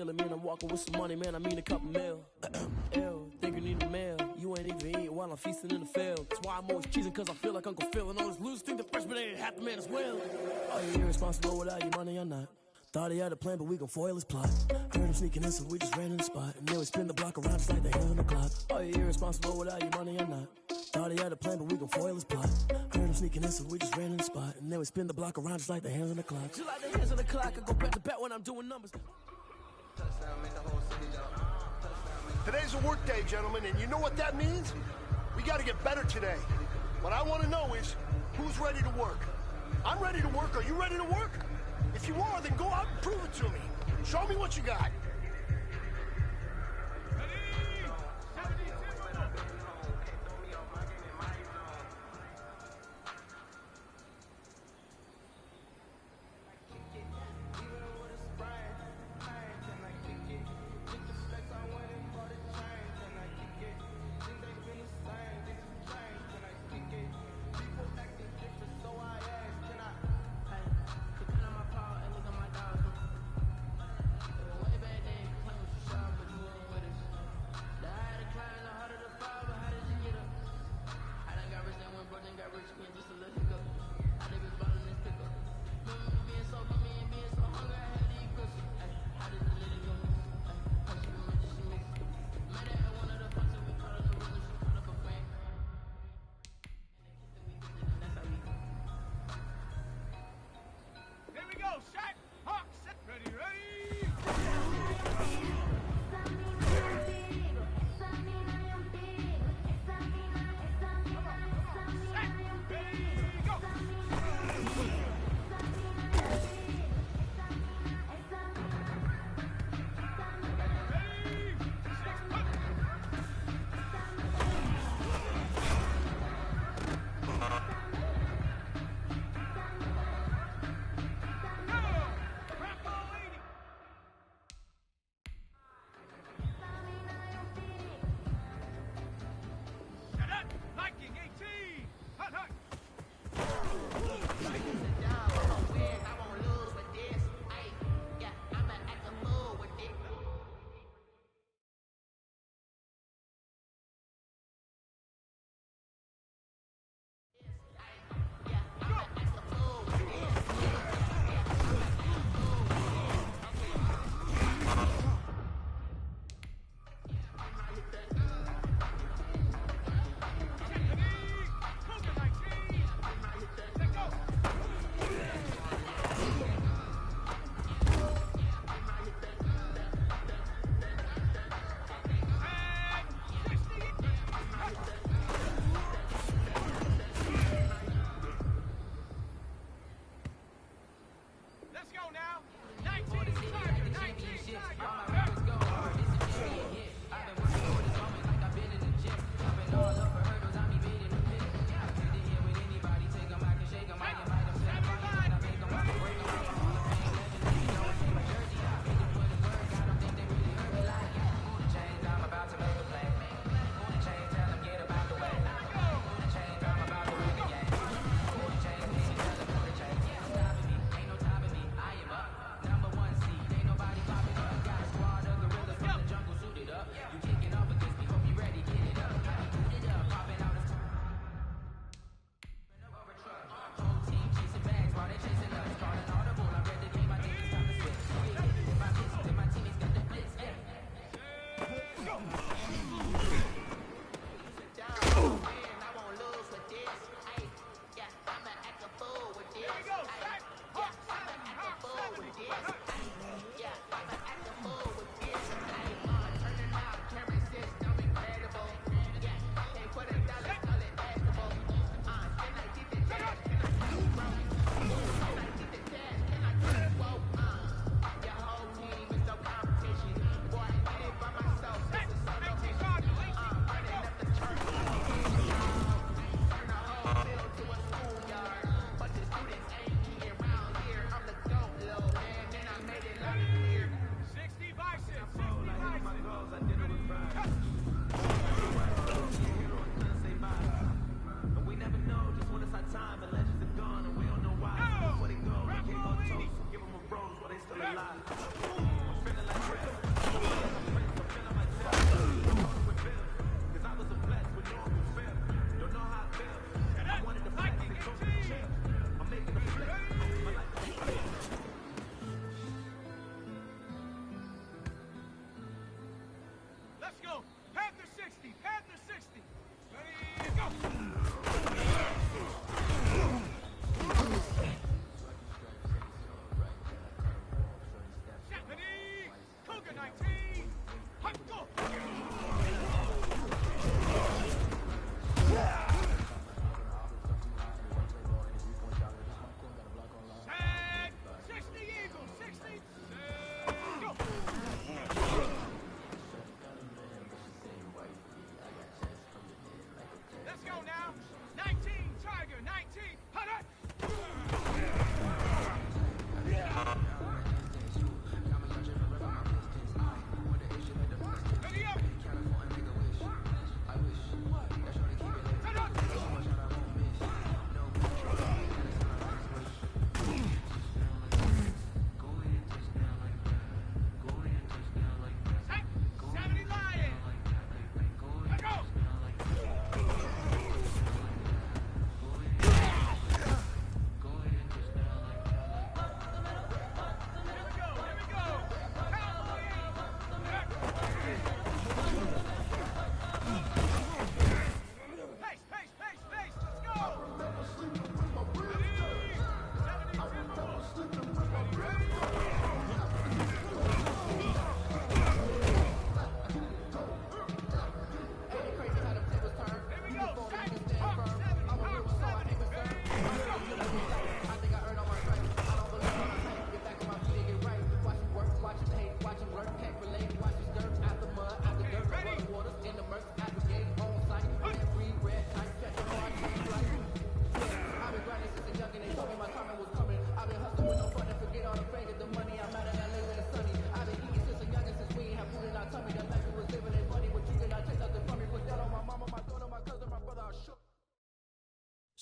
meal. I mean, I'm walking with some money, man. I mean, a couple mil. Ew, think you need a meal. You ain't even eat while I'm feasting in the field. That's why I'm always cheesing, cause I feel like Uncle Phil. And all those losers think the freshman ain't half the man as well. Are you irresponsible without your money or not? Thought he had a plan, but we gon' foil his plot. Heard him sneaking in, so we just ran in the spot. And then we spin the block around just like the hands on the clock. Are you irresponsible without your money or not? Thought he had a plan, but we gon' foil his plot. Heard him sneaking in, so we just ran in the spot. And then we spin the block around just like the hands on the clock. Just like the hands on the clock, I go back to back when I'm doing numbers. Today's a work day, gentlemen, and you know what that means? We gotta get better today. What I wanna know is, who's ready to work? I'm ready to work. Are you ready to work? If you are, then go out and prove it to me. Show me what you got. Way back then.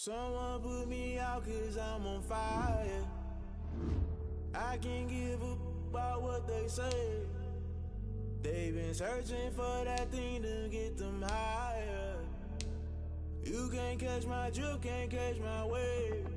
Someone put me out cause I'm on fire. I can't give up about what they say. They've been searching for that thing to get them higher. You can't catch my drift, can't catch my wave.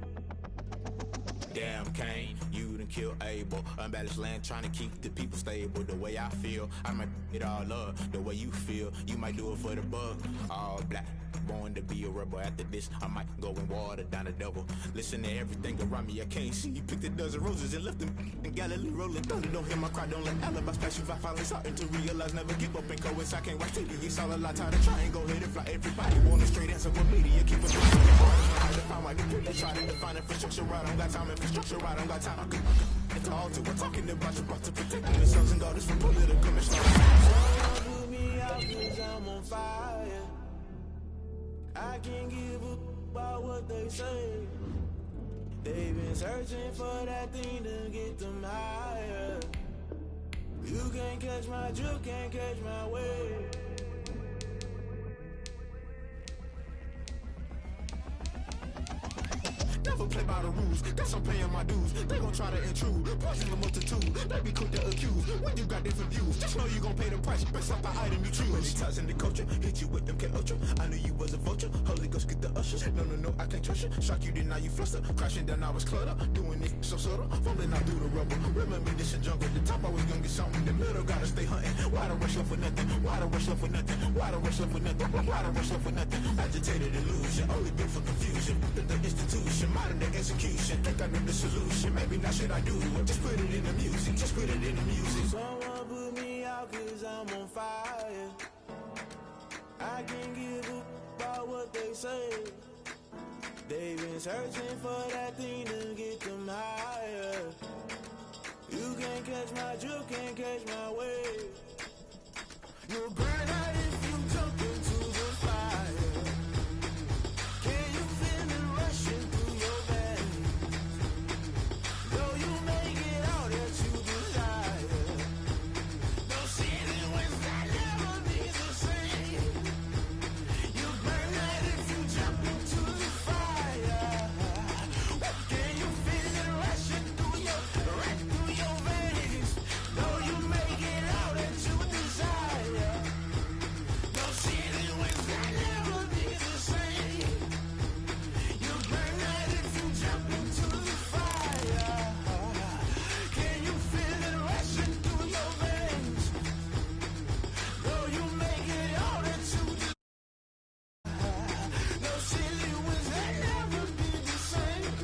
Damn, Kane, you done killed Abel. Unbalanced land, trying to keep the people stable. The way I feel, I might it all up. The way you feel, you might do it for the buck. All black, born to be a rebel. After this, I might go and water down the devil. Listen to everything around me, I can't see. Picked a dozen roses and left them in Galilee rolling thunder. Don't hear my cry, don't let alibis pass you. I finally starting to realize, never give up and coast. I can't watch TV, it's all a lot. Time to try and go ahead and fly. Everybody want a straight answer with media. Keep it flying. Hard to find my computer, try to define infrastructure right. I don't got time, infrastructure right. I don't got time. It's all to we're talking about to protect the sons and daughters from political mission. Someone put me out cause I'm on fire. I can't give up about what they say. They've been searching for that thing to get them higher. You can't catch my drift, can't catch my wave. Never play by the rules, guess I'm paying my dues. They gon' try to intrude, poison the multitude. They be quick to accuse, when you got different views. Just know you gon' pay the price, based off the item you choose. Many times in the culture, hit you with MK Ultra. I knew you was a vulture, Holy Ghost get the ushers. No, I can't trust you. Shock you, then now you fluster. Crashing down, I was clutter. Doing it so subtle, falling out through the rubble. Remember this a jungle, the top always gonna get something. The middle gotta stay hunting. Why the rush left for nothing? Why the rush left for nothing? Why the rush left for nothing? Why the rush left for nothing? Agitated illusion, only built for confusion. The institution, modern day execution. Think I know the solution. Maybe not should I do it? Just put it in the music. Just put it in the music. Someone put me out cause I'm on fire. I can't give up about what they say. They've been searching for that thing to get them higher. You can't catch my drift, can't catch my wave. You'll burn out if you jump into the fire. Can you feel it rushing through your veins? Though you make it all that you desire. No ceiling when that never be the same. You burn out if you jump into the fire. Can you feel it rushing through your veins? Though you make it all that you desire. No ceiling when that never be the same. You burn out if you jump into the fire. Can you feel it rushing through your veins? Though you make it all that you desire. No ceiling when that never be the same.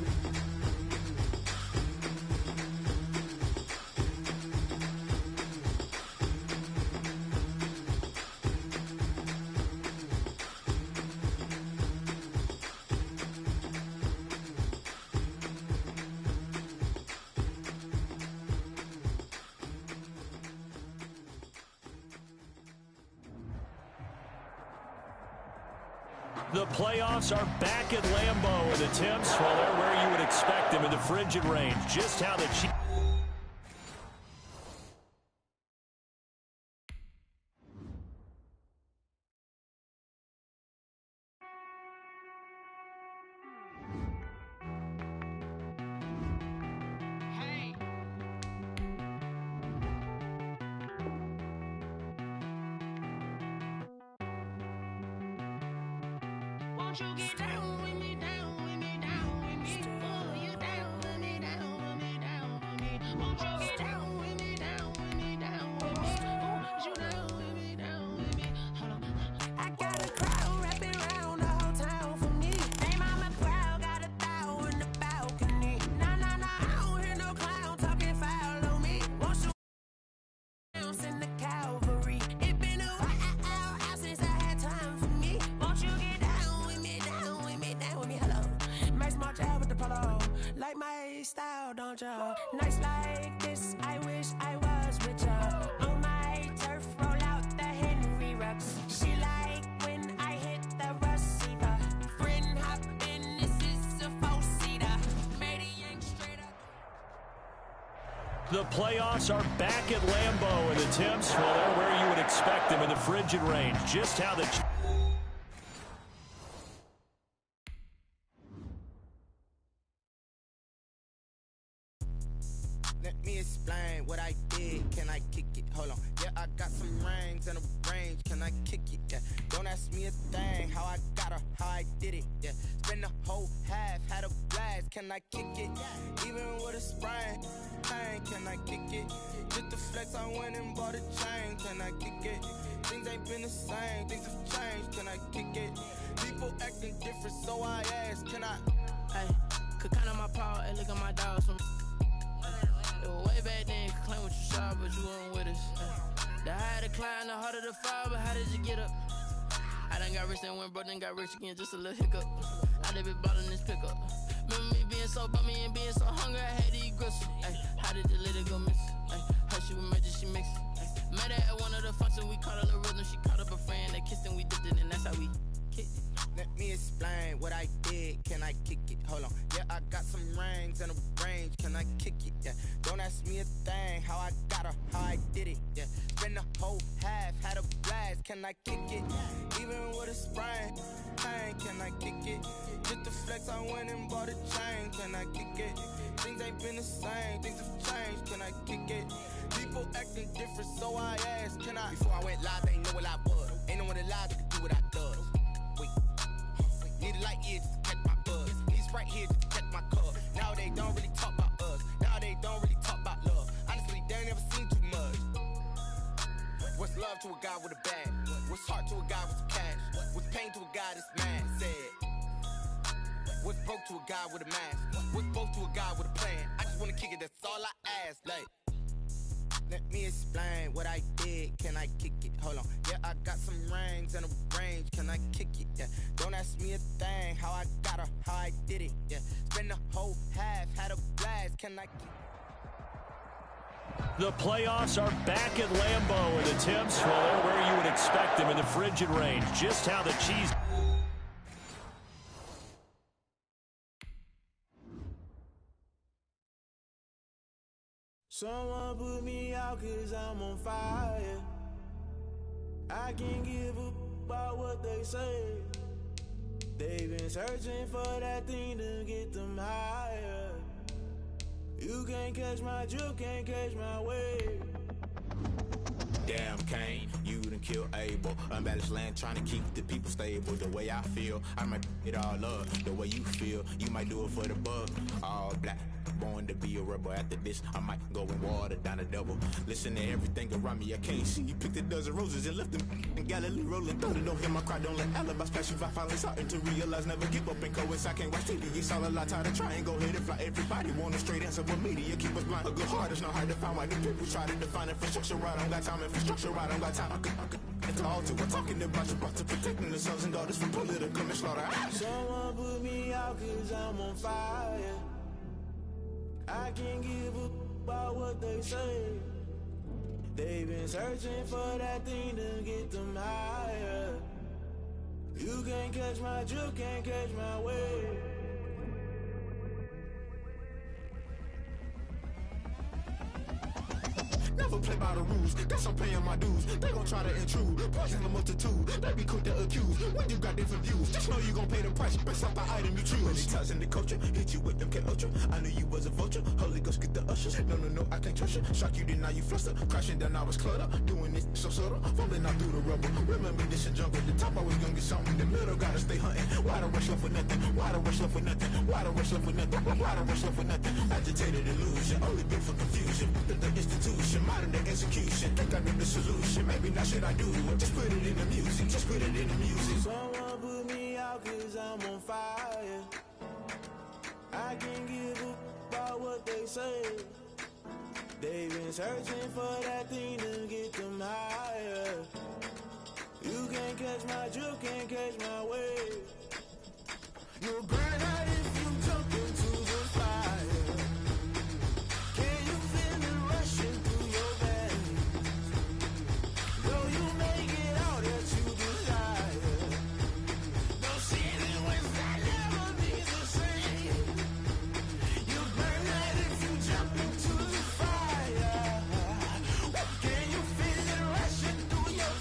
The playoffs are back at Lambeau, and the Temps, well, they're where you would expect them in the frigid range. Just how the Chiefs... Won't you get down with me, down with me, down with me? Pull you down with me, down with me, down with me. Won't you get down with me, down with me, down with me? Won't you down with me, down with me? Hold on. I got a crowd wrapping around the whole town for me. Hey, mama, crowd got 1,000 in the balcony. Nah, I don't hear no clown talking foul on me. Won't you bounce in the Calvary? It been a while since I had time for me. Won't you get down with me, down with me, down with me? Hello. Max March out with the polo. Like my style, don't y'all? Nights like this, I wish I was with y'all. On my turf, roll out the Henry Rux. She like when I hit the receiver. Friend hop in, this is a 4-seater. Made a yank straight up. The playoffs are back at Lambeau, and the Temps, well, they're where you would expect them in the frigid range. Just how the... I kick it? Hold on. Yeah, I got some rings and a range. Can I kick it? Yeah. Don't ask me a thing. How I got her, how I did it. Yeah. Spend the whole half, had a blast. Can I kick it? Even with a sprain. Pain, can I kick it? Just the flex, I went and bought a chain. Can I kick it? Things ain't been the same. Things have changed. Can I kick it? People acting different, so I ask. Can I? Hey, could count on my power and look at my dogs from. It was way back then, could claim what you saw, but you weren't with us. The higher the climb, the harder the fall, but how did you get up? I done got rich and went broke, then got rich again, just a little hiccup. I done been ballin' this pickup. Remember me being so bummy and being so hungry, I had to eat gristle. Ay, how did the lady go miss? Ay, how she was magic, she mixed. Met her at one of the functions, we caught a little rhythm, she caught up a friend, they kissed and we dipped it, and that's how we kicked it. Let me explain what I did. Can I kick it? Hold on. Yeah, I got some rings and a range. Can I kick it? Yeah. Don't ask me a thing. How I got her, how I did it. Yeah. Spend the whole half, had a blast. Can I kick it? Even with a sprain. Pain, can I kick it? Just the flex, I went and bought a chain. Can I kick it? Things ain't been the same. Things have changed. Can I kick it? People acting different, so I asked. Can I? Before I went live, they ain't know what I was. Ain't no one alive that could do what I does. Need a light year just to catch my buzz. Need Sprite here just to catch my cup. Now they don't really talk about us. Now they don't really talk about love. Honestly, they ain't never seen too much. What's love to a guy with a bag? What's heart to a guy with some cash? What's pain to a guy that's mad? Said. What's broke to a guy with a mask? What's both to a guy with a plan? I just wanna kick it, that's all I ask. Like, let me explain what I did. Can I kick it? Hold on. Yeah, I got some rings and a range. Can I kick it? Yeah. Don't ask me a thing. How I got her, how I did it. Yeah. Spend the whole half, had a blast. Can I kick it? The playoffs are back at Lambeau, and the Temps, well, they're where you would expect them in the frigid range. Just how the cheese... Someone put me out 'cause I'm on fire. I can't give up about what they say. They've been searching for that thing to get them higher. You can't catch my drift, can't catch my wave. Damn, Kane, you done killed Abel. Unbalanced land, trying to keep the people stable. The way I feel, I might it all up. The way you feel, you might do it for the buck. All black, born to be a rebel. After this, I might go and water down a double. Listen to everything around me, I can't see. You picked a dozen roses and left them in Galilee rolling. Thought it don't hear my cry, don't let alibis pass you. I finally starting to realize, never give up and coincide. Can't watch TV, it's all a lot. Tired of trying, go ahead and fly. Everybody want a straight answer, but media keep us blind. A good heart is not hard to find. Why the people try to define infrastructure right? I don't got time, infrastructure right, I don't got time. It's all to we're talking about you, brought to protecting the sons and daughters from political manslaughter. Someone put me out 'cause I'm on fire. I can't give up about what they say. They've been searching for that thing to get them higher. You can't catch my drift, can't catch my wave. Never play by the rules, guess I'm paying my dues. They gon' try to intrude, poison the multitude. They be quick to accuse when you got different views. Just know you gon' pay the price based off the item you choose. Many times in the culture, hit you with them K-Ultra. I knew you was a vulture, Holy Ghost get the ushers. No, I can't trust you. Shock you, then now you fluster. Crashing down, I was cluttered. Doing this so subtle, falling out through the rubble. Remember this in jungle, the top I was gonna get something. The middle gotta stay hunting. Why the rush left for nothing? Why the rush left for nothing? Why the rush left for nothing? Why the rush left for nothing? Agitated illusion, only built for confusion. The institution, modern day execution. Think I know the solution. Maybe now should I do it? Just put it in the music. Just put it in the music. Someone put me out 'cause I'm on fire. I can't give up about what they say. They've been searching for that thing to get them higher. You can't catch my drift, can't catch my wave. You'll burn out if you jump into the fire. Can you feel it rushing through your veins? Though you make it out that you desire. No city was that never be the same. You burn out if you jump into the fire. Can you feel it rushing through your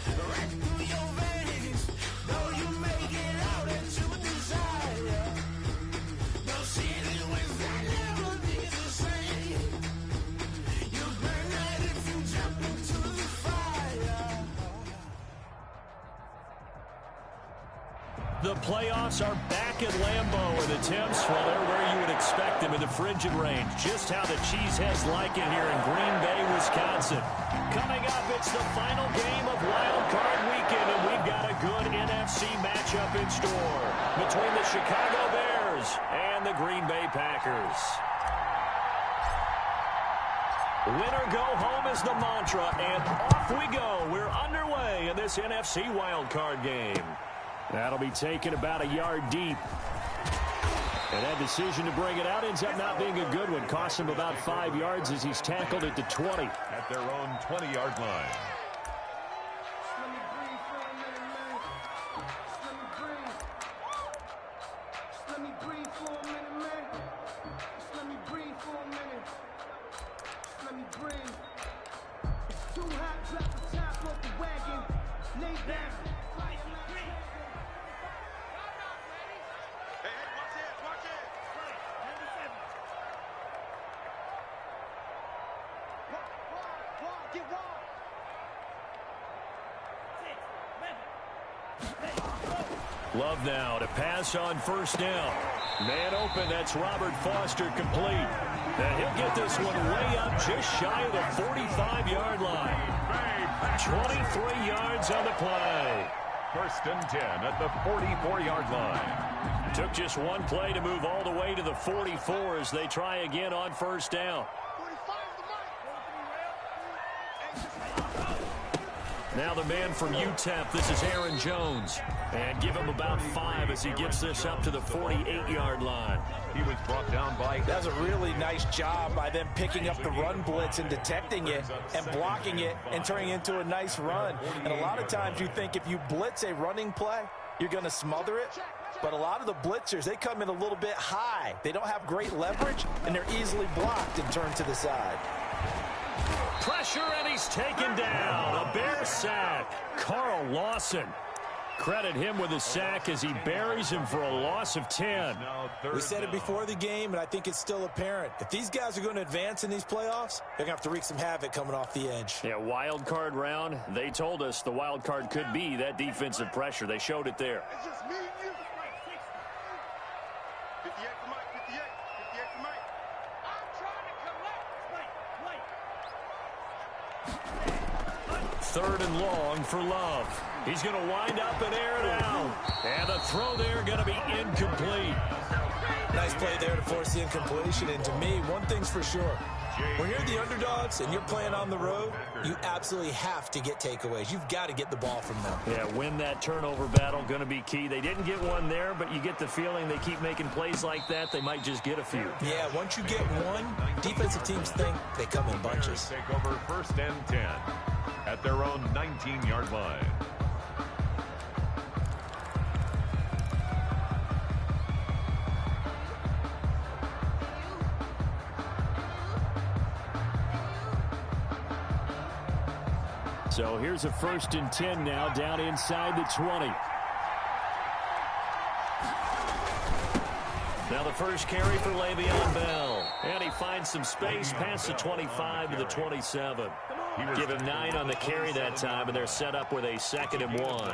veins? Though you make it out that you desire. The playoffs are back at Lambeau, and the Temps, well, they're where you would expect them in the frigid range. Just how the Cheeseheads like it here in Green Bay, Wisconsin. Coming up, it's the final game of Wild Card Weekend, and we've got a good NFC matchup in store between the Chicago Bears and the Green Bay Packers. Win or go home is the mantra, and off we go. We're underway in this NFC Wild Card game. That'll be taken about a yard deep. And that decision to bring it out ends up not being a good one. Costs him about 5 yards as he's tackled at the 20. At their own 20-yard line. Love now to pass on first down. Man open, that's Robert Foster complete. And he'll get this one way up just shy of the 45-yard line. 23 yards on the play. First and 10 at the 44-yard line. Took just one play to move all the way to the 44 as they try again on first down. Now the man from UTEP, this is Aaron Jones. And give him about 5 as he gets this up to the 48-yard line. He was brought down by... That was a really nice job by them picking up the run blitz and detecting it and blocking it and turning it into a nice run. And a lot of times you think if you blitz a running play, you're going to smother it. But a lot of the blitzers, they come in a little bit high. They don't have great leverage, and they're easily blocked and turned to the side. Pressure, and he's taken down. A Bear sack. Carl Lawson. Credit him with a sack as he buries him for a loss of 10. We said it before the game, and I think it's still apparent. If these guys are going to advance in these playoffs, they're going to have to wreak some havoc coming off the edge. Yeah, wild card round. They told us the wild card could be that defensive pressure. They showed it there. It's just me and you. 58 for Mike, 58. 58 for Mike. I'm trying to collect. Third and long for Love. He's going to wind up and air it out. And the throw there going to be incomplete. Nice play there to force the incompletion. And to me, one thing's for sure. When you're the underdogs and you're playing on the road, you absolutely have to get takeaways. You've got to get the ball from them. Yeah, win that turnover battle, going to be key. They didn't get one there, but you get the feeling they keep making plays like that, they might just get a few. Yeah, once you get one, defensive teams think they come in bunches. Take over first and 10 at their own 19-yard line. So here's a first and 10 now down inside the 20. Now the first carry for Le'Veon Bell. And he finds some space past the 25 to the 27. Give him 9 on the carry that time, and they're set up with a 2nd and 1.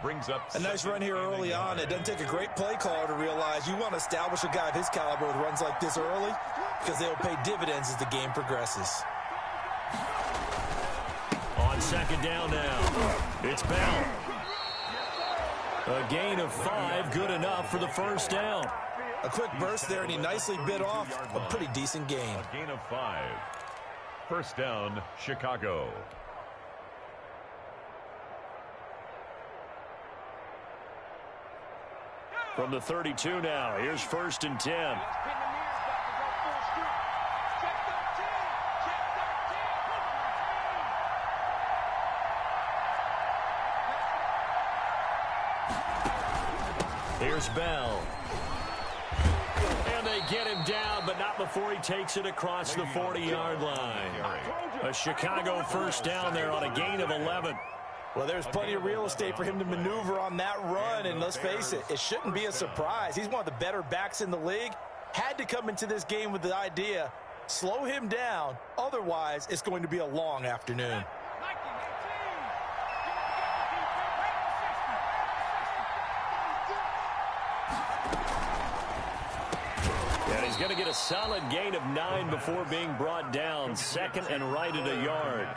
Brings up a nice run here early on. It doesn't take a great play caller to realize you want to establish a guy of his caliber with runs like this early because they'll pay dividends as the game progresses. On second down now, it's Bell. A gain of 5, good enough for the first down. A quick burst there, and he nicely bit off a pretty decent gain. A gain of 5. First down, Chicago. From the 32 now, here's first and 10. Here's Bell. And they get him down, but not before he takes it across the 40-yard line. A Chicago first down there on a gain of 11. Well, there's plenty of real estate for him to maneuver on that run, and let's face it, it shouldn't be a surprise. He's one of the better backs in the league. Had to come into this game with the idea, slow him down, otherwise it's going to be a long afternoon. going to get a solid gain of 9 before being brought down. Second and right at a yard.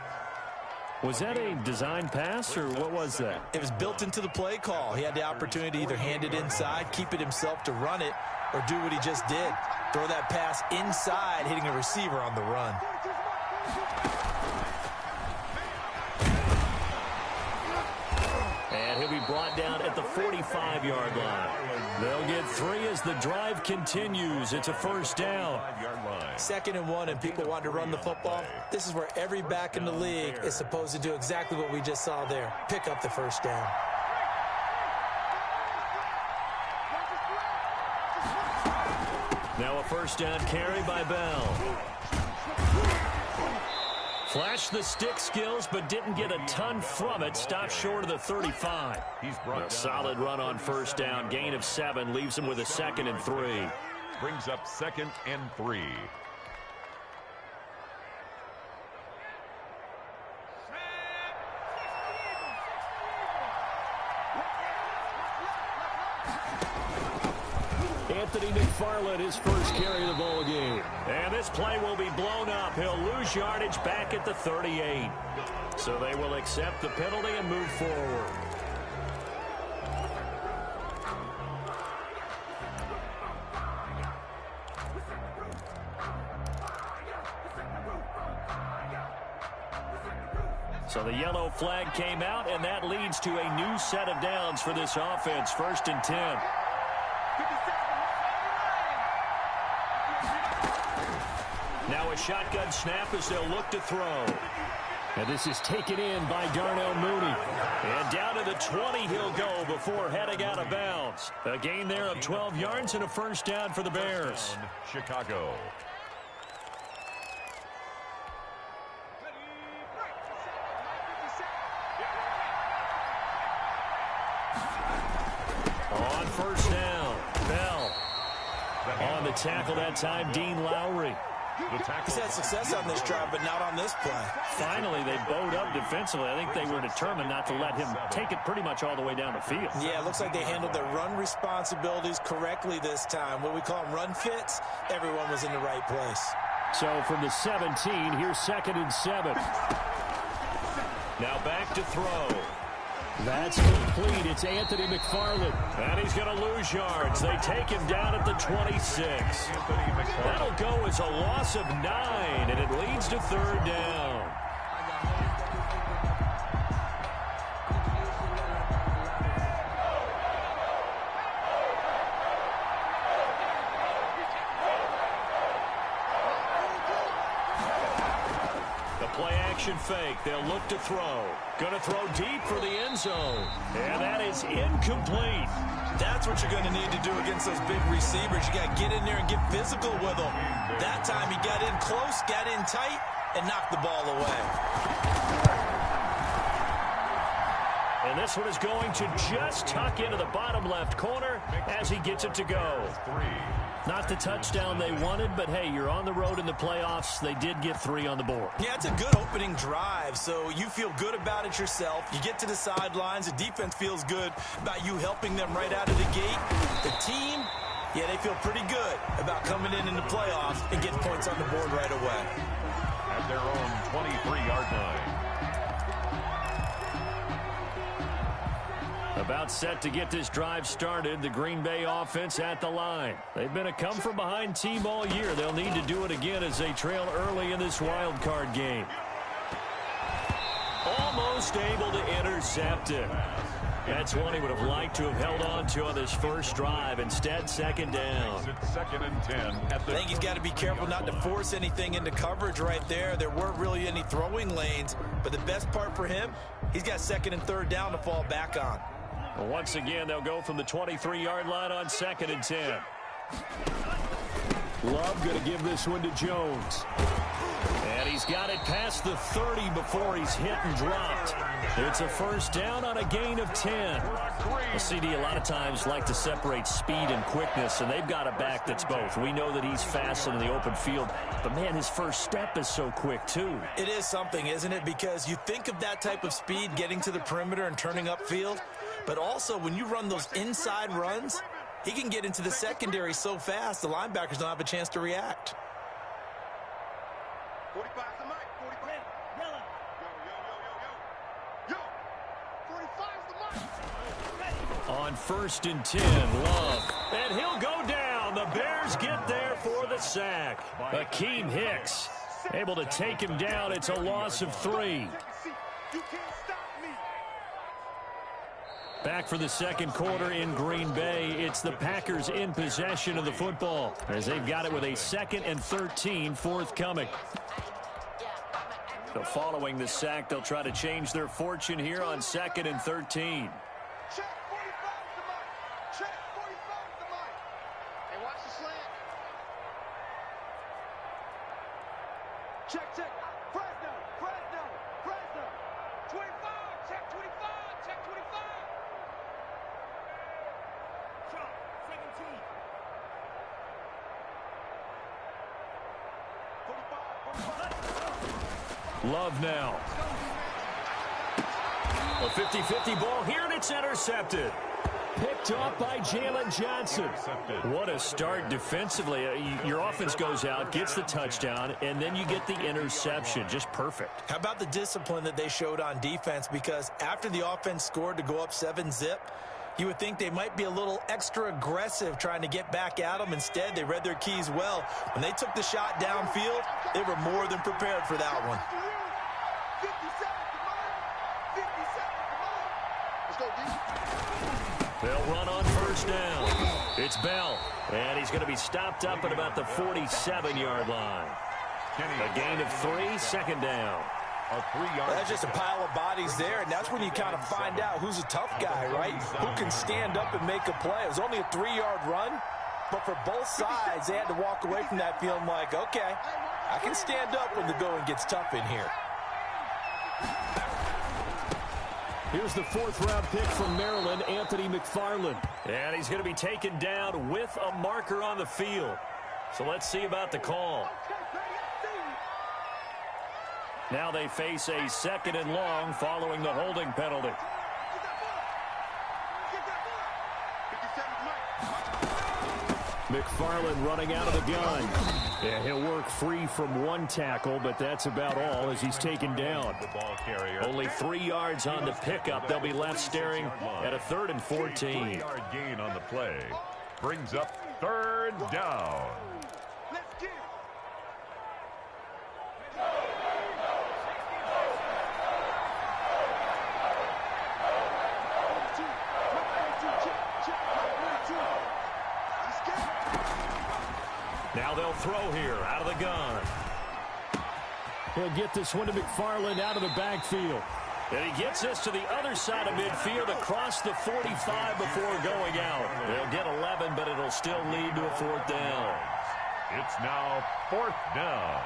Was that a design pass, or what was that? It was built into the play call. He had the opportunity to either hand it inside, keep it himself to run it, or do what he just did. Throw that pass inside, hitting a receiver on the run. And he'll be brought down at the 45-yard line. They'll get 3 as the drive continues. It's a first down. 2nd and 1, and people want to run the football. This is where every back in the league is supposed to do exactly what we just saw there. Pick up the first down. Now a first down carry by Bell. Flashed the stick skills, but didn't get a ton from it. Stopped short of the 35. A solid run on first down. Gain of 7 leaves him with a 2nd and 3. Brings up 2nd and 3. Anthony McFarland, his first carry of the ball game. And this play will be blown up. He'll lose yardage back at the 38. So they will accept the penalty and move forward. So the yellow flag came out, and that leads to a new set of downs for this offense. 1st and 10. Now a shotgun snap as they'll look to throw. And this is taken in by Darnell Mooney. And down to the 20 he'll go before heading out of bounds. A gain there of 12 yards and a first down for the Bears. Chicago. On first down, Bell. On the tackle that time, Dean Lowry. He's had success on this drive, but not on this play. Finally, they bowed up defensively. I think they were determined not to let him take it pretty much all the way down the field. Yeah, it looks like they handled their run responsibilities correctly this time. What we call them run fits, everyone was in the right place. So from the 17, here's 2nd and 7. Now back to throw. That's complete. It's Anthony McFarland. And he's going to lose yards. They take him down at the 26. That'll go as a loss of 9, and it leads to 3rd down. Action fake. They'll look to throw. Going to throw deep for the end zone. And that is incomplete. That's what you're going to need to do against those big receivers. You got to get in there and get physical with them. That time he got in close, got in tight, and knocked the ball away. And this one is going to just tuck into the bottom left corner as he gets it to go. Not the touchdown they wanted, but hey, you're on the road in the playoffs. They did get 3 on the board. Yeah, it's a good opening drive, so you feel good about it yourself. You get to the sidelines. The defense feels good about you helping them right out of the gate. The team, yeah, they feel pretty good about coming in the playoffs and getting points on the board right away. At their own 23-yard line. About set to get this drive started. The Green Bay offense at the line. They've been a come-from-behind team all year. They'll need to do it again as they trail early in this wild card game. Almost able to intercept it. That's one he would have liked to have held on to on this first drive. Instead, 2nd down. It's 2nd and 10. I think he's got to be careful not to force anything into coverage right there. There weren't really any throwing lanes, but the best part for him, he's got 2nd and 3rd down to fall back on. Well, once again, they'll go from the 23-yard line on 2nd and 10. Love going to give this one to Jones. And he's got it past the 30 before he's hit and dropped. It's a first down on a gain of 10. The CD a lot of times like to separate speed and quickness, and they've got a back that's both. We know that he's fast in the open field, but man, his first step is so quick too. It is something, isn't it? Because you think of that type of speed getting to the perimeter and turning upfield, but also when you run those inside runs, He can get into the secondary so fast, the linebackers don't have a chance to react. 45's the mic. 45. Yellow. Yo. 45's the mic. On 1st and 10, Love. And he'll go down. The Bears get there for the sack. Akeem Hicks able to take him down. It's a loss of 3. You can't stop me. Back for the second quarter in Green Bay. It's the Packers in possession of the football as they've got it with a 2nd and 13 forthcoming. So following the sack, they'll try to change their fortune here on 2nd and 13. Check 45's the mic. Check 45's the mic. Hey, watch the slant. Check. Fresno. 25. Check 25. Check 25. Shot. 17. 45. Love now. A 50-50 ball here, and it's intercepted. Picked off by Jalen Johnson. What a start defensively. Your offense goes out, gets the touchdown, and then you get the interception. Just perfect. How about the discipline that they showed on defense? Because after the offense scored to go up 7-zip, you would think they might be a little extra aggressive trying to get back at them. Instead, they read their keys well. When they took the shot downfield, they were more than prepared for that one. 57's the mic. 57's the mic. Let's go, D. They'll run on 1st down. It's Bell, and he's going to be stopped up at about the 47-yard line. A gain of 3, 2nd down. That's just a pile of bodies there, and that's when you kind of find out who's a tough guy, right? Who can stand up and make a play. It was only a 3-yard run, but for both sides, they had to walk away from that feeling like, okay, I can stand up when the going gets tough in here. Here's the 4th-round pick from Maryland, Anthony McFarland. And he's going to be taken down with a marker on the field. So let's see about the call. Now they face a 2nd and long following the holding penalty. McFarland running out of the gun. Yeah, he'll work free from 1 tackle, but that's about all as he's taken down. Only 3 yards on the pickup. They'll be left staring at a 3rd and 14. 3-yard gain on the play brings up 3rd down. Let's get it. Now they'll throw here out of the gun. He'll get this one to McFarland out of the backfield. And he gets this to the other side of midfield across the 45 before going out. They'll get 11, but it'll still lead to a 4th down. It's now 4th down.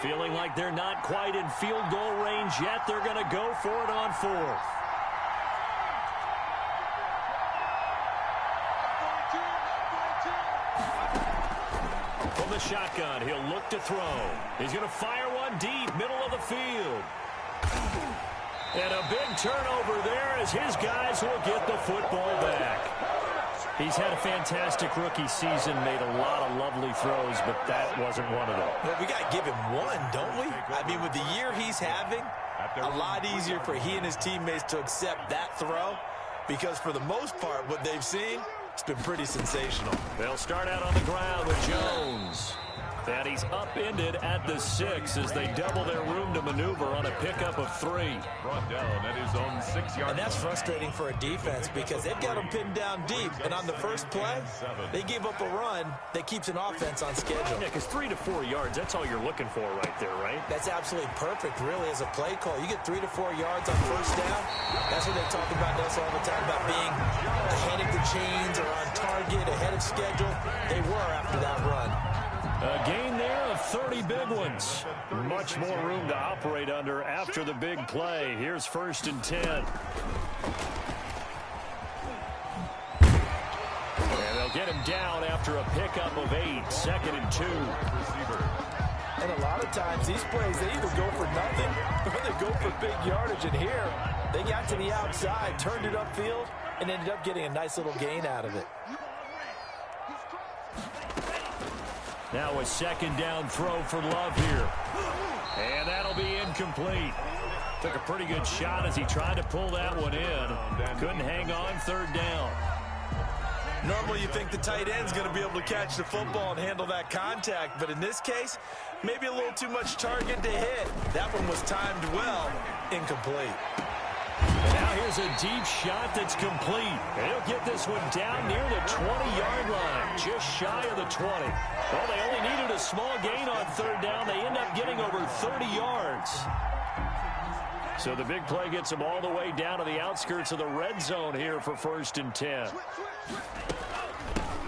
Feeling like they're not quite in field goal range yet. They're going to go for it on 4th. From the shotgun, he'll look to throw. He's going to fire one deep, middle of the field. And a big turnover there as his guys will get the football back. He's had a fantastic rookie season, made a lot of lovely throws, but that wasn't one of them. Well, we got to give him one, don't we? I mean, with the year he's having, a lot easier for he and his teammates to accept that throw because for the most part, what they've seen, it's been pretty sensational. They'll start out on the ground with Jones. And he's upended at the 6 as they double their room to maneuver on a pickup of 3. Brought down at his own 6-yard. And that's frustrating for a defense because they've got him pinned down deep. And on the first play, they give up a run that keeps an offense on schedule. Yeah, because 3 to 4 yards, that's all you're looking for right there, right? That's absolutely perfect, really, as a play call. You get 3 to 4 yards on 1st down. That's what they talk about us all the time, about being ahead of the chains or on target, ahead of schedule. They were after that run. A gain there of 30 big ones. Much more room to operate under after the big play. Here's 1st and 10. And they'll get him down after a pickup of 8. 2nd and 2. And a lot of times these plays, they either go for nothing or they go for big yardage. And here, they got to the outside, turned it upfield, and ended up getting a nice little gain out of it. Now a second down throw for Love here. And that'll be incomplete. Took a pretty good shot as he tried to pull that one in. Couldn't hang on third down. Normally you think the tight end's going to be able to catch the football and handle that contact, but in this case, maybe a little too much target to hit. That one was timed well, incomplete. And now here's a deep shot that's complete. And he'll get this one down near the 20-yard line, just shy of the 20. Well, they only needed a small gain on third down. They end up getting over 30 yards. So the big play gets them all the way down to the outskirts of the red zone here for 1st and 10.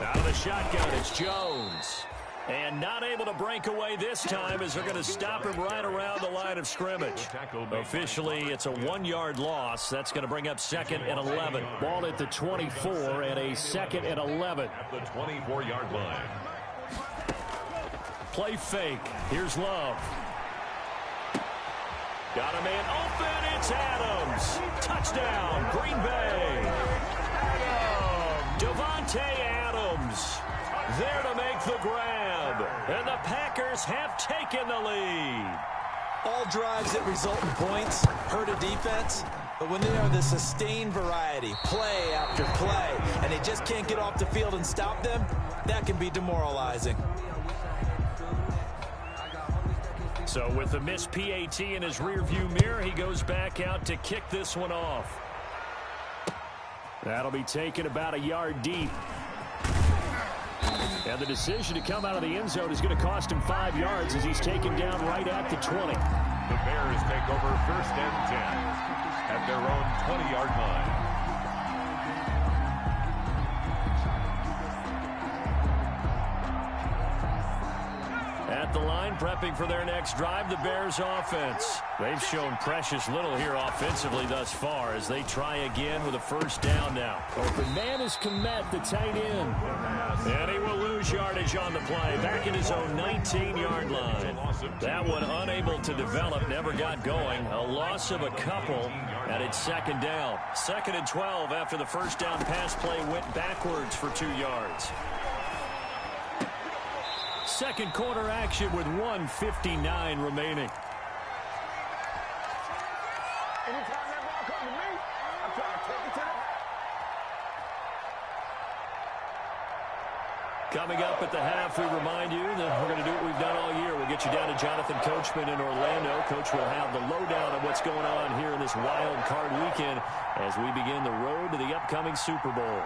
Out of the shotgun, it's Jones. And not able to break away this time as they're going to stop him right around the line of scrimmage. Officially, it's a 1-yard loss. That's going to bring up 2nd and 11. Ball at the 24 and a 2nd and 11. At the 24-yard line. Play fake. Here's Love. Got a man open. It's Adams. Touchdown, Green Bay. Devontae Adams there to make the grab. And the Packers have taken the lead. All drives that result in points hurt a defense, but when they are the sustained variety, play after play, and they just can't get off the field and stop them, that can be demoralizing. So with the missed PAT in his rearview mirror, he goes back out to kick this one off. That'll be taken about a yard deep. And the decision to come out of the end zone is going to cost him 5 yards as he's taken down right at the 20. The Bears take over 1st and 10 at their own 20-yard line. At the line, prepping for their next drive, the Bears offense. They've shown precious little here offensively thus far as they try again with a 1st down now. Open man is Komet, the tight end. And he will lose yardage on the play, back in his own 19-yard line. That one unable to develop, never got going. A loss of a couple, and it's 2nd down. 2nd and 12 after the 1st down pass play went backwards for 2 yards. Second quarter action with 1:59 remaining. Anytime that ball comes to me, I'm trying to take it to the... Coming up at the half, we remind you that we're going to do what we've done all year. We'll get you down to Jonathan Coachman in Orlando. Coach will have the lowdown on what's going on here in this wild card weekend as we begin the road to the upcoming Super Bowl.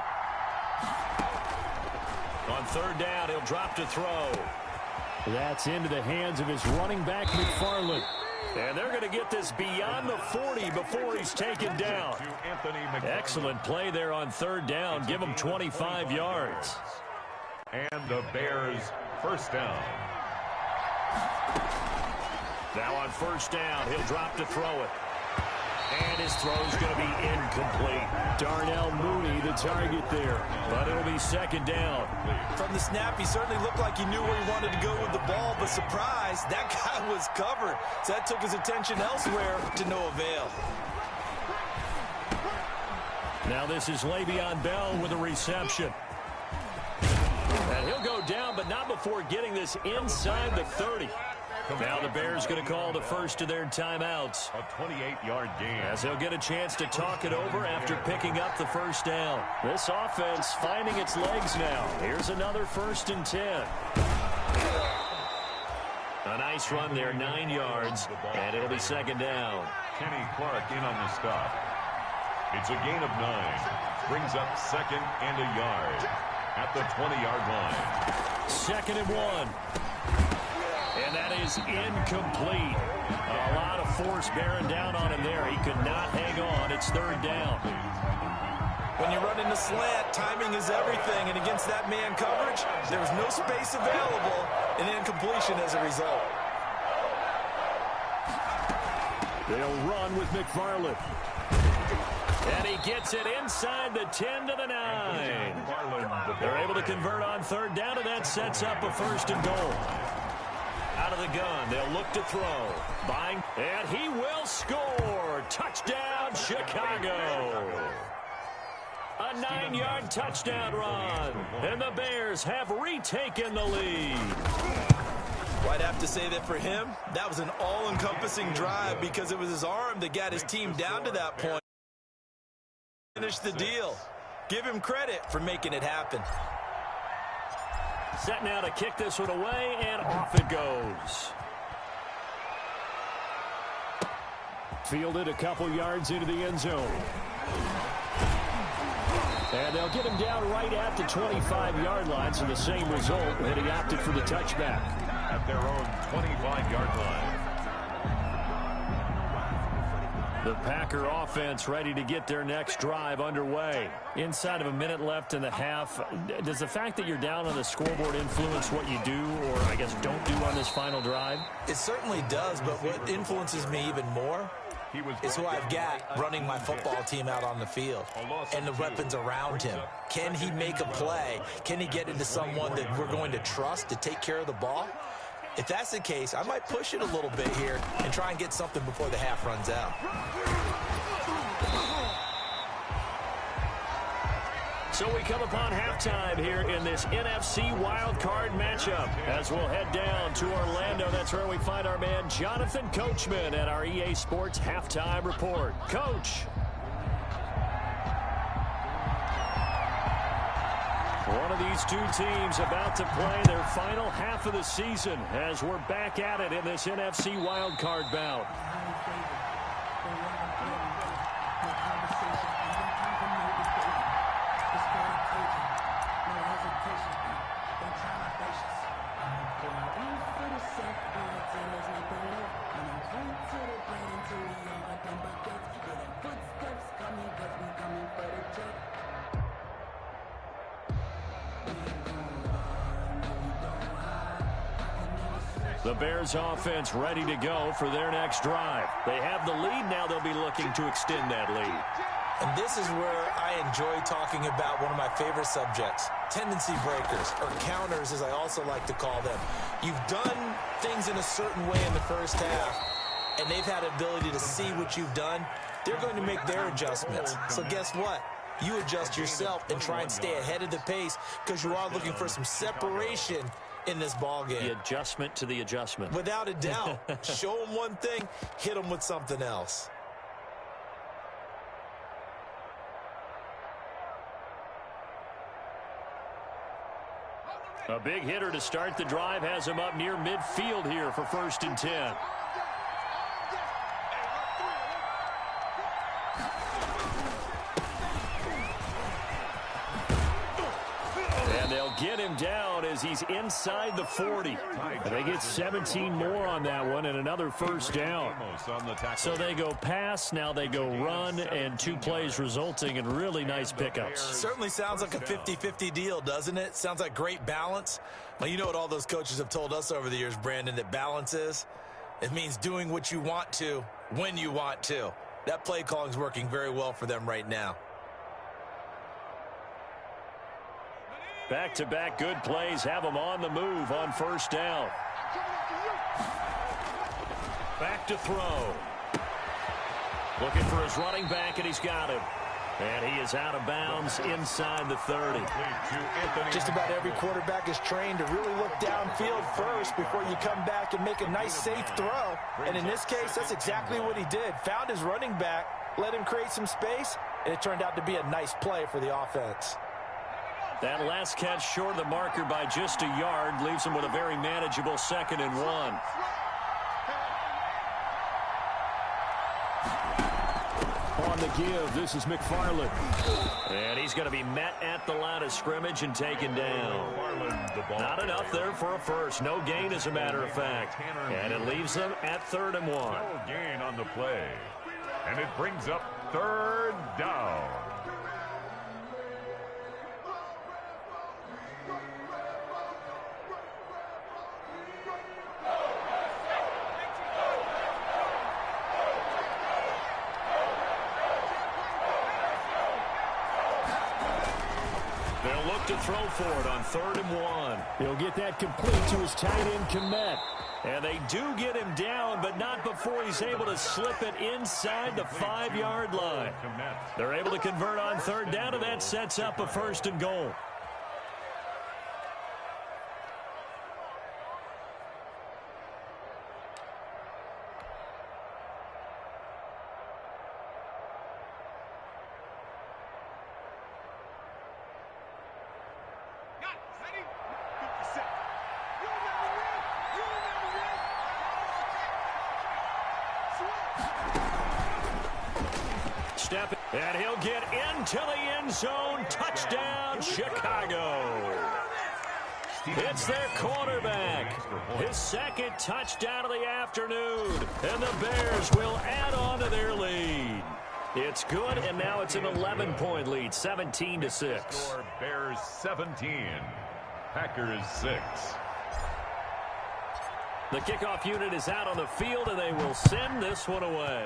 On 3rd down, he'll drop to throw. That's into the hands of his running back, McFarland. And they're going to get this beyond the 40 before he's taken down. Excellent play there on 3rd down. Give him 25 yards. And the Bears 1st down. Now on 1st down, he'll drop to throw it. And his throw's going to be incomplete. Darnell Mooney, the target there. But it'll be 2nd down. From the snap, he certainly looked like he knew where he wanted to go with the ball, but surprise, that guy was covered. So that took his attention elsewhere to no avail. Now this is Le'Veon Bell with a reception. And he'll go down, but not before getting this inside the 30. Now the Bears going to call the first of their timeouts. A 28-yard gain. As they'll get a chance to talk it over after picking up the 1st down. This offense finding its legs now. Here's another 1st and 10. A nice run there, 9 yards, and it'll be 2nd down. Kenny Clark in on the stop. It's a gain of 9. Brings up 2nd and a yard at the 20-yard line. 2nd and 1. And that is incomplete. A lot of force bearing down on him there. He could not hang on. It's 3rd down. When you run in the slant, timing is everything. And against that man coverage, there was no space available, and incompletion as a result. They'll run with McFarland. And he gets it inside the 10 to the 9. They're able to convert on 3rd down, and that sets up a 1st and goal. Out of the gun, they'll look to throw. Buying, and he will score. Touchdown, Chicago. A 9-yard touchdown run. And the Bears have retaken the lead. Well, I'd have to say that for him, that was an all-encompassing drive because it was his arm that got his team down to that point. Finish the deal. Give him credit for making it happen. Set now to kick this one away, and off it goes. Fielded a couple yards into the end zone. And they'll get him down right at the 25-yard line, so the same result, and he opted for the touchback. At their own 25-yard line. The Packer offense ready to get their next drive underway. Inside of a minute left in the half, does the fact that you're down on the scoreboard influence what you do, or I guess don't do on this final drive? It certainly does, but what influences me even more is who I've got running my football team out on the field and the weapons around him. Can he make a play? Can he get into someone that we're going to trust to take care of the ball? If that's the case, I might push it a little bit here and try and get something before the half runs out. So we come upon halftime here in this NFC wildcard matchup. As we'll head down to Orlando, that's where we find our man Jonathan Coachman at our EA Sports Halftime Report. Coach. One of these two teams about to play their final half of the season as we're back at it in this NFC wildcard bout. The Bears offense ready to go for their next drive. They have the lead now. They'll be looking to extend that lead. And this is where I enjoy talking about one of my favorite subjects, tendency breakers, or counters as I also like to call them. You've done things in a certain way in the first half, and they've had the ability to see what you've done. They're going to make their adjustments. So guess what? You adjust yourself and try and stay ahead of the pace because you are looking for some separation in this ball game. The adjustment to the adjustment. Without a doubt. Show them one thing, hit them with something else. A big hitter to start the drive has him up near midfield here for 1st and 10. And they'll get him down as he's inside the 40. And they get 17 more on that one and another 1st down. So they go pass, now they go run, and 2 plays resulting in really nice pickups. Certainly sounds like a 50-50 deal, doesn't it? Sounds like great balance. Well, you know what all those coaches have told us over the years, Brandon, that balance is? It means doing what you want to when you want to. That play calling is working very well for them right now. Back-to-back good plays have them on the move on 1st down. Back to throw. Looking for his running back, and he's got him. And he is out of bounds inside the 30. Just about every quarterback is trained to really look downfield first before you come back and make a nice, safe throw. And in this case, that's exactly what he did. Found his running back, let him create some space, and it turned out to be a nice play for the offense. That last catch short of the marker by just a yard leaves him with a very manageable 2nd and 1. On the give, this is McFarland. And he's going to be met at the line of scrimmage and taken down. Not enough there for a first. No gain, as a matter of fact. And it leaves them at 3rd and 1. No gain on the play. And it brings up 3rd down. To throw for it on 3rd and 1. He'll get that complete to his tight end, Kmet. And they do get him down, but not before he's able to slip it inside the 5-yard line. They're able to convert on third down, and that sets up a 1st and goal. And he'll get into the end zone. Touchdown, Chicago. It's their quarterback. His 2nd touchdown of the afternoon. And the Bears will add on to their lead. It's good, and now it's an 11-point lead, 17-6. Score Bears 17, Packers 6. The kickoff unit is out on the field, and they will send this one away.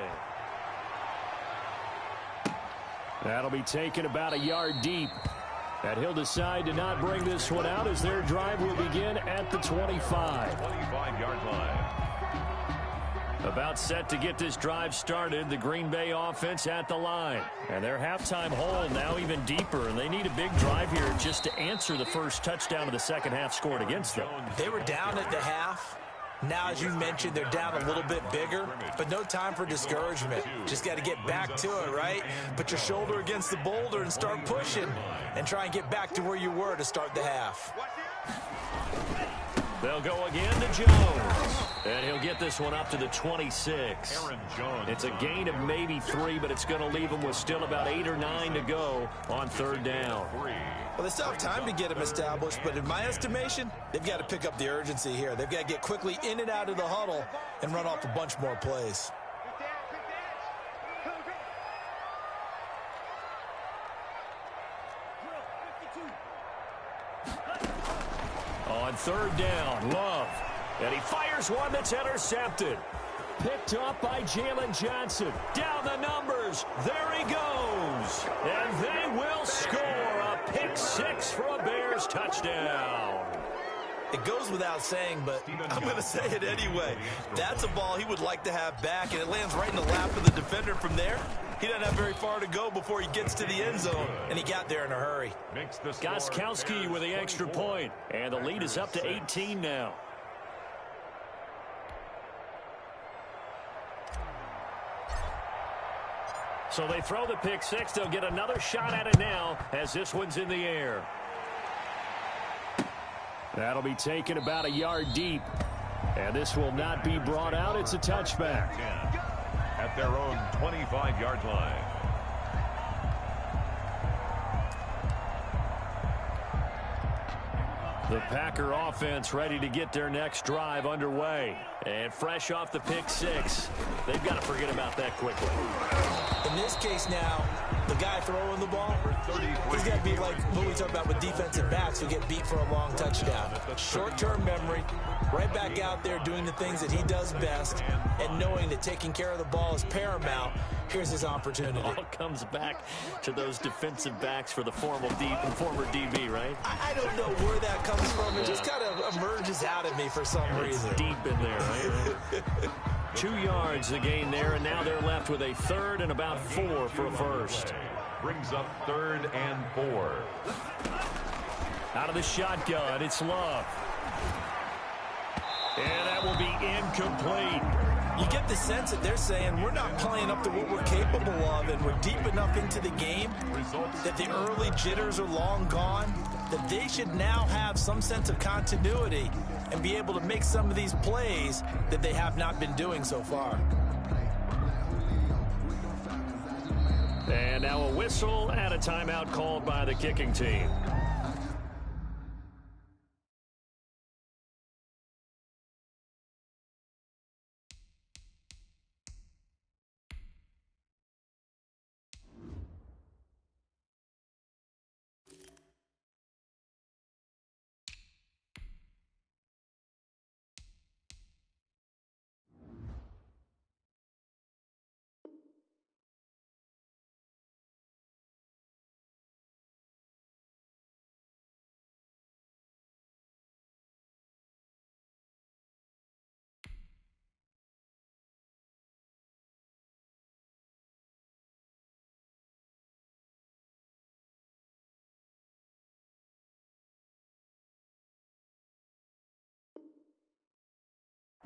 That'll be taken about a yard deep. And he'll decide to not bring this one out as their drive will begin at the 25. 25-yard line. About set to get this drive started, the Green Bay offense at the line. And their halftime hole now even deeper, and they need a big drive here just to answer the first touchdown of the second half scored against them. They were down at the half. Now, as you mentioned, they're down a little bit bigger, but no time for discouragement. Just got to get back to it, right? Put your shoulder against the boulder and start pushing and try and get back to where you were to start the half. They'll go again to Jones. And he'll get this one up to the 26. Aaron Jones. It's a gain of maybe 3, but it's going to leave them with still about 8 or 9 to go on third down. Well, they still have time to get him established, but in my estimation, they've got to pick up the urgency here. They've got to get quickly in and out of the huddle and run off a bunch more plays. On third down, Love. And he fires one that's intercepted. Picked up by Jalen Johnson. Down the numbers. There he goes. And they will score a pick 6 for a Bears touchdown. It goes without saying, but I'm going to say it anyway. That's a ball he would like to have back, and it lands right in the lap of the defender from there. He doesn't have very far to go before he gets to the end zone, and he got there in a hurry. Gostkowski with the extra point, and the lead is up to 18 now. So they throw the pick 6. They'll get another shot at it now as this one's in the air. That'll be taken about a yard deep. And this will not be brought out. It's a touchback. At their own 25-yard line. The Packer offense ready to get their next drive underway. And fresh off the pick 6, they've got to forget about that quickly. In this case now, the guy throwing the ball, he's got to be like what we talk about with defensive backs who get beat for a long touchdown. Short-term memory, right back out there doing the things that he does best, and knowing that taking care of the ball is paramount. Here's his opportunity. All comes back to those defensive backs for the former DB, right? I don't know where that comes from. It just kind of emerges out of me for some reason. Deep in there, right? 2 yards the gain there, and now they're left with a third and about 4 for a first. Brings up 3rd and 4. Out of the shotgun, it's Love. And that will be incomplete. You get the sense that they're saying we're not playing up to what we're capable of, and we're deep enough into the game that the early jitters are long gone, that they should now have some sense of continuity and be able to make some of these plays that they have not been doing so far. And now a whistle and a timeout called by the kicking team.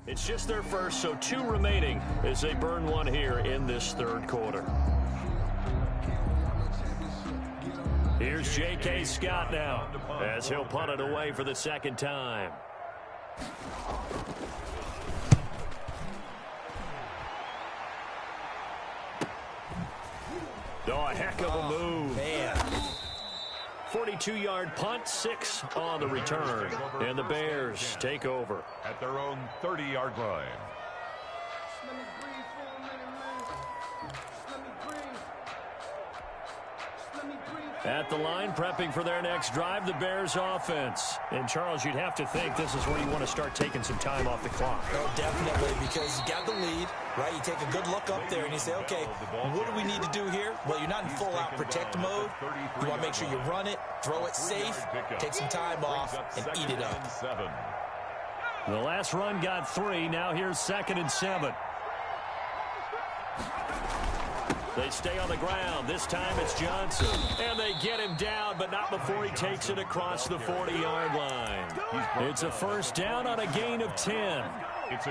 It's just their first, so 2 remaining as they burn one here in this third quarter. Here's J.K. Scott now as he'll punt it away for the second time. Oh, a heck of a move. Man. 42-yard punt, 6 on the return. And the Bears take over. At their own 30-yard line. At the line, prepping for their next drive, the Bears offense. And, Charles, you'd have to think this is where you want to start taking some time off the clock. Oh, definitely, because you got the lead, right? You take a good look up there and you say, okay, what do we need to do here? Well, you're not in full-out protect mode. You want to make sure you run it, throw it safe, take some time off, and eat it up. The last run got 3. Now here's 2nd and 7. They stay on the ground. This time it's Johnson. And they get him down, but not before he takes it across the 40-yard line. It's a first down on a gain of 10.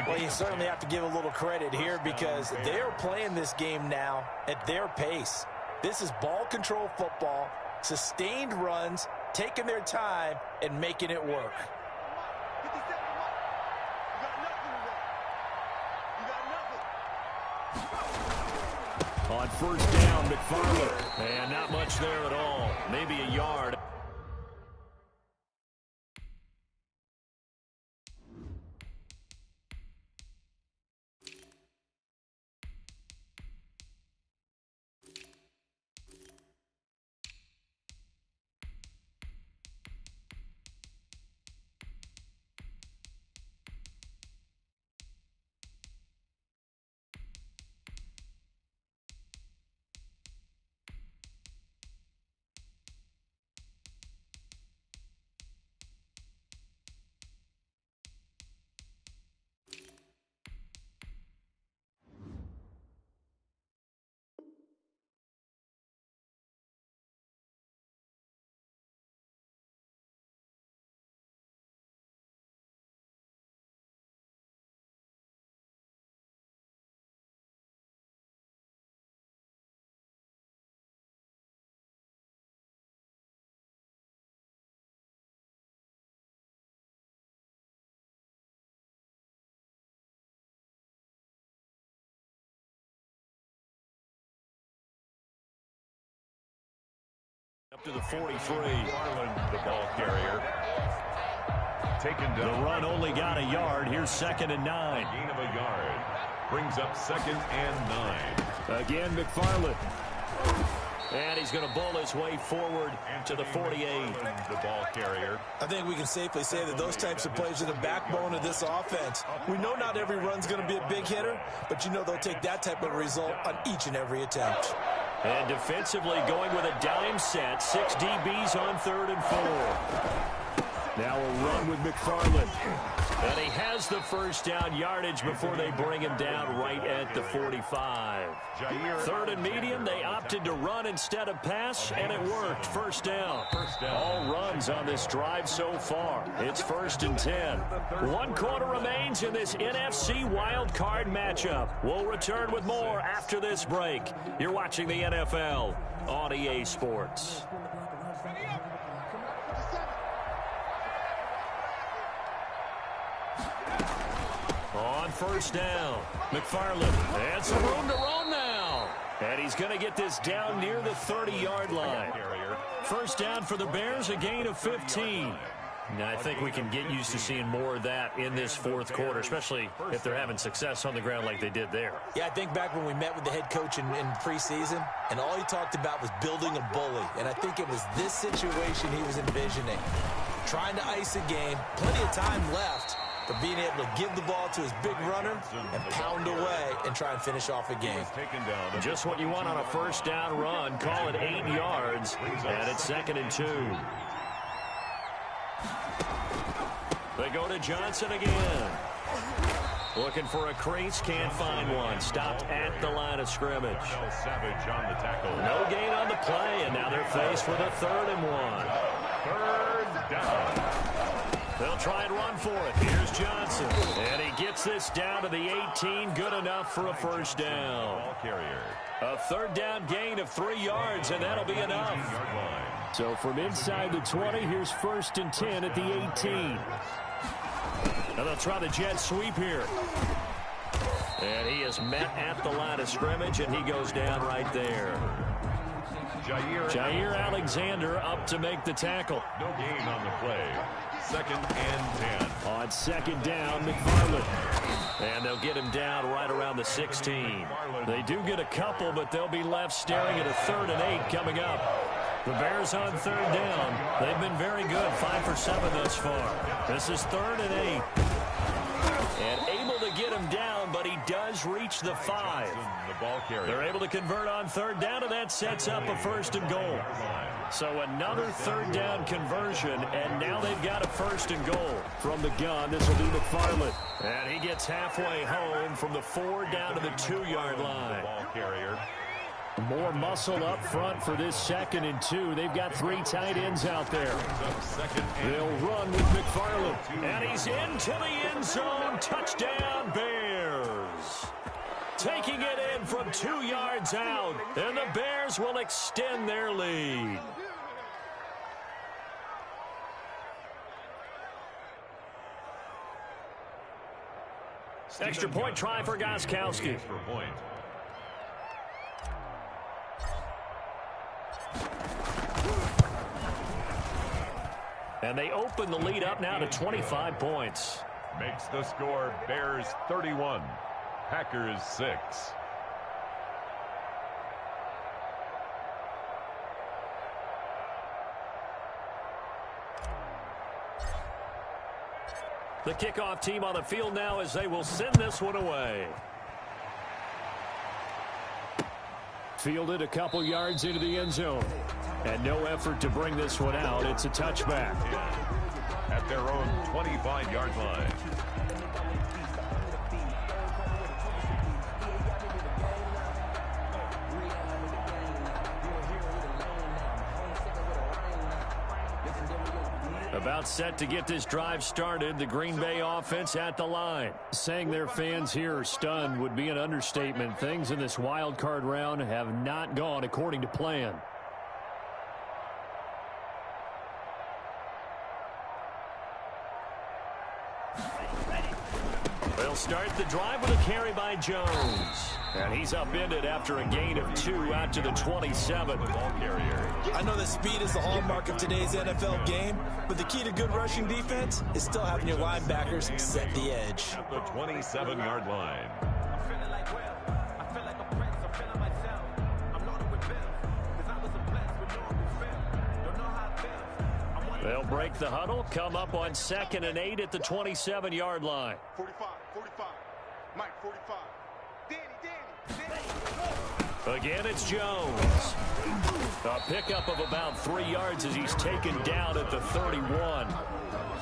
Well, you certainly have to give a little credit here because they're playing this game now at their pace. This is ball control football, sustained runs, taking their time, and making it work. On first down, McFarland. And not much there at all. Maybe a yard. Up to the 43. Garland, the ball carrier. Taken down. The run only got a yard. Here's 2nd and 9. Gain of a yard. Brings up 2nd and 9. Again, McFarland. And he's going to bowl his way forward to the 48. The ball carrier. I think we can safely say that those types of plays are the backbone of this offense. We know not every run's going to be a big hitter, but you know they'll take that type of result on each and every attempt. And defensively going with a dime set. 6 DBs on 3rd and 4. Now a run with McFarland. And he has the first down yardage before they bring him down right at the 45. 3rd and medium, they opted to run instead of pass, and it worked. First down. All runs on this drive so far. It's 1st and 10. 1 quarter remains in this NFC wild card matchup. We'll return with more after this break. You're watching the NFL on EA Sports. On first down, McFarland, and some room to run now. And he's going to get this down near the 30-yard line. First down for the Bears, a gain of 15. Now, I think we can get used to seeing more of that in this 4th quarter, especially if they're having success on the ground like they did there. Yeah, I think back when we met with the head coach in preseason, and all he talked about was building a bully. And I think it was this situation he was envisioning. Trying to ice a game, plenty of time left, but being able to give the ball to his big runner and pound away and try and finish off a game. Just what you want on a first down run. Call it 8 yards, and it's 2nd and 2. They go to Johnson again. Looking for a crease, can't find one. Stopped at the line of scrimmage. Savage on the tackle. No gain on the play, and now they're faced with a 3rd and 1. 3rd down. They'll try and run for it. Here's Johnson. And he gets this down to the 18. Good enough for a first down. Ball carrier. A third down gain of 3 yards, and that'll be enough. So from inside the 20, here's 1st and 10 at the 18. Now they'll try the jet sweep here. And he is met at the line of scrimmage, and he goes down right there. Jair Alexander up to make the tackle. No gain on the play. 2nd and 10. On 2nd down, McFarland. And they'll get him down right around the 16. They do get a couple, but they'll be left staring at a 3rd and 8 coming up. The Bears on 3rd down. They've been very good, 5 for 7 thus far. This is 3rd and 8. And able to get him down, but he does reach the 5. They're able to convert on 3rd down, and that sets up a 1st and goal. So another 3rd down conversion, and now they've got a 1st and goal. From the gun, this will be McFarland. And he gets halfway home from the 4 down to the 2-yard line. Ball carrier. More muscle up front for this 2nd and 2. They've got 3 tight ends out there. They'll run with McFarland. And he's into the end zone. Touchdown, Bears. Taking it in from 2 yards out. And the Bears will extend their lead. Extra point try for Gostkowski. And they open the lead up now to 25 points. Makes the score Bears 31, Packers 6. The kickoff team on the field now as they will send this one away. Fielded a couple yards into the end zone. And no effort to bring this one out. It's a touchback. At their own 25-yard line. About set to get this drive started. The Green Bay offense at the line. Saying their fans here are stunned would be an understatement. Things in this wild card round have not gone according to plan. They'll start the drive with a carry by Jones. And he's upended after a gain of 2 out to the 27. Ball carrier. I know that speed is the hallmark of today's NFL game, but the key to good rushing defense is still having your linebackers set the edge. At the 27-yard line. They'll break the huddle, come up on 2nd and 8 at the 27-yard line. 45, 45. Mike, 45. Danny. Again, it's Jones. A pickup of about 3 yards as he's taken down at the 31.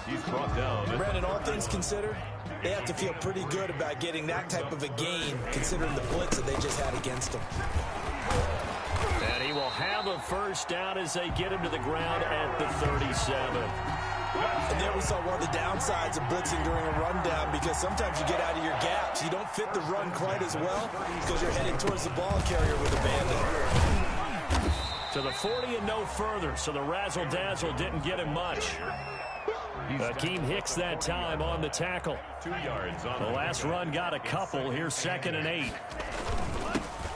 He's brought down. Brandon, all things considered, they have to feel pretty good about getting that type of a gain, considering the blitz that they just had against them. And he will have a first down as they get him to the ground at the 37. And there we saw one of the downsides of blitzing during a rundown, because sometimes you get out of your gaps. You don't fit the run quite as well because you're headed towards the ball carrier with a bandit. To the 40 and no further, so the razzle-dazzle didn't get him much. Akeem Hicks that time on the tackle. 2 yards on the last run got a couple. Here's 2nd and 8.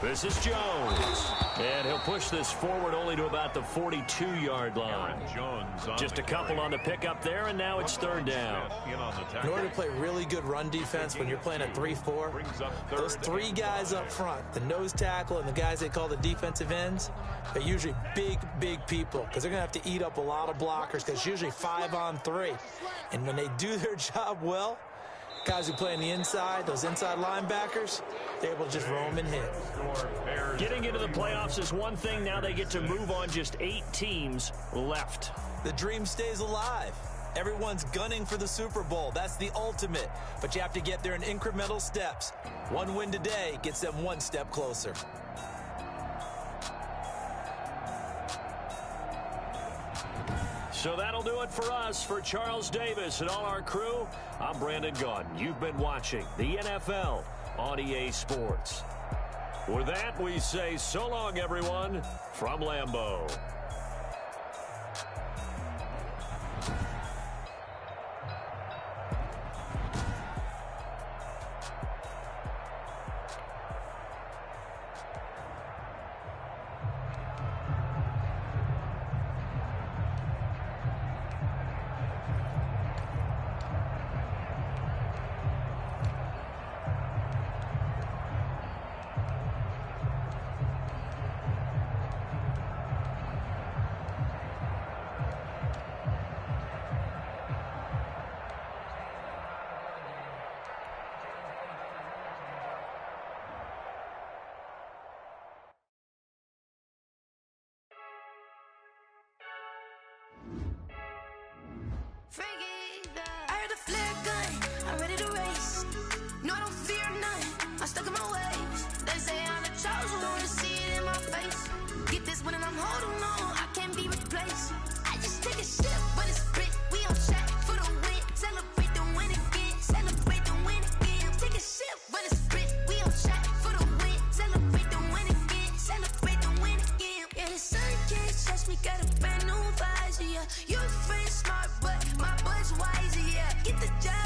This is Jones. And he'll push this forward only to about the 42-yard line. Just a couple on the pickup there, and now it's 3rd down. In order to play really good run defense when you're playing a 3-4, those 3 guys up front, the nose tackle and the guys they call the defensive ends, they're usually big people, because they're going to have to eat up a lot of blockers, because it's usually 5 on 3. And when they do their job well, guys who play on the inside, those inside linebackers, they're able to just roam and hit. Getting into the playoffs is one thing. Now they get to move on. Just 8 teams left. The dream stays alive. Everyone's gunning for the Super Bowl. That's the ultimate. But you have to get there in incremental steps. One win today gets them 1 step closer. So that'll do it for us. For Charles Davis and all our crew, I'm Brandon Gaudin. You've been watching the NFL on EA Sports. With that, we say so long, everyone, from Lambeau. I heard a flare gun, I'm ready to race. No, I don't fear none, I'm stuck in my ways. They say I'm the chosen one, see it in my face. Get this one and I'm holding on, I can't be replaced. I just take a sip, but it's split. We on track for the win. Celebrate the win again, celebrate the win again. Take a sip, but it's split. We on track for the win. Celebrate the win again, celebrate the win again. Yeah, the sun can't touch me, got a brand new visor, yeah. Your friend smart, but my bud's wiser, yeah. Get the job